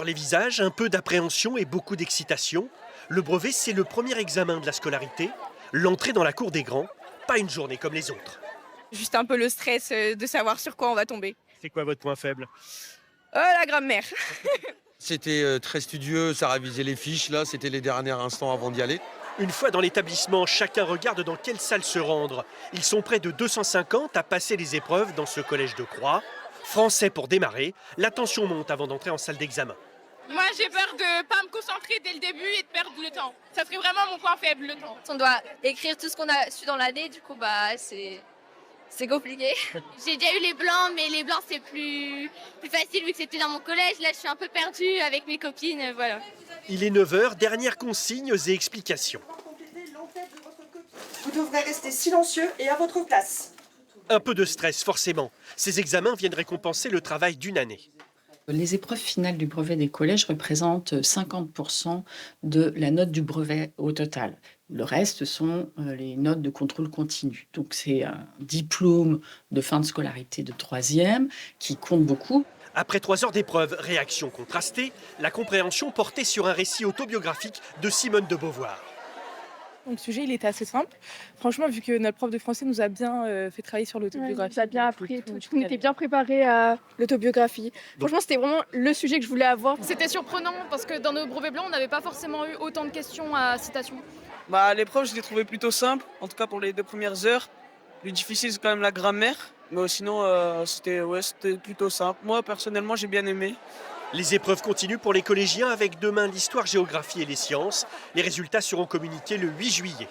Sur les visages, un peu d'appréhension et beaucoup d'excitation. Le brevet, c'est le premier examen de la scolarité. L'entrée dans la cour des grands, pas une journée comme les autres. Juste un peu le stress de savoir sur quoi on va tomber. C'est quoi votre point faible? La grammaire. C'était très studieux, ça révisait les fiches, là, c'était les derniers instants avant d'y aller. Une fois dans l'établissement, chacun regarde dans quelle salle se rendre. Ils sont près de 250 à passer les épreuves dans ce collège de Croix. Français pour démarrer, la tension monte avant d'entrer en salle d'examen. Moi, j'ai peur de ne pas me concentrer dès le début et de perdre le temps. Ça serait vraiment mon point faible, le temps. On doit écrire tout ce qu'on a su dans l'année, du coup, c'est compliqué. J'ai déjà eu les blancs, mais les blancs c'est plus facile vu que c'était dans mon collège. Là, je suis un peu perdue avec mes copines, voilà. Il est 9 h, dernières consignes et explications. Vous devrez rester silencieux et à votre place. Un peu de stress, forcément. Ces examens viennent récompenser le travail d'une année. Les épreuves finales du brevet des collèges représentent 50% de la note du brevet au total. Le reste sont les notes de contrôle continu. Donc c'est un diplôme de fin de scolarité de 3e qui compte beaucoup. Après 3 heures d'épreuve, réaction contrastée, la compréhension portait sur un récit autobiographique de Simone de Beauvoir. Donc, le sujet, il était assez simple. Franchement, vu que notre prof de français nous a bien fait travailler sur l'autobiographie. Ça a bien appris et tout. Du coup, on était bien préparés à l'autobiographie. Franchement, c'était vraiment le sujet que je voulais avoir. C'était surprenant parce que dans nos brevets blancs, on n'avait pas forcément eu autant de questions à citation. L'épreuve, je l'ai trouvée plutôt simple, en tout cas pour les 2 premières heures. Le difficile, c'est quand même la grammaire. Mais sinon, c'était plutôt simple. Moi, personnellement, j'ai bien aimé. Les épreuves continuent pour les collégiens avec demain l'histoire, géographie et les sciences. Les résultats seront communiqués le 8 juillet.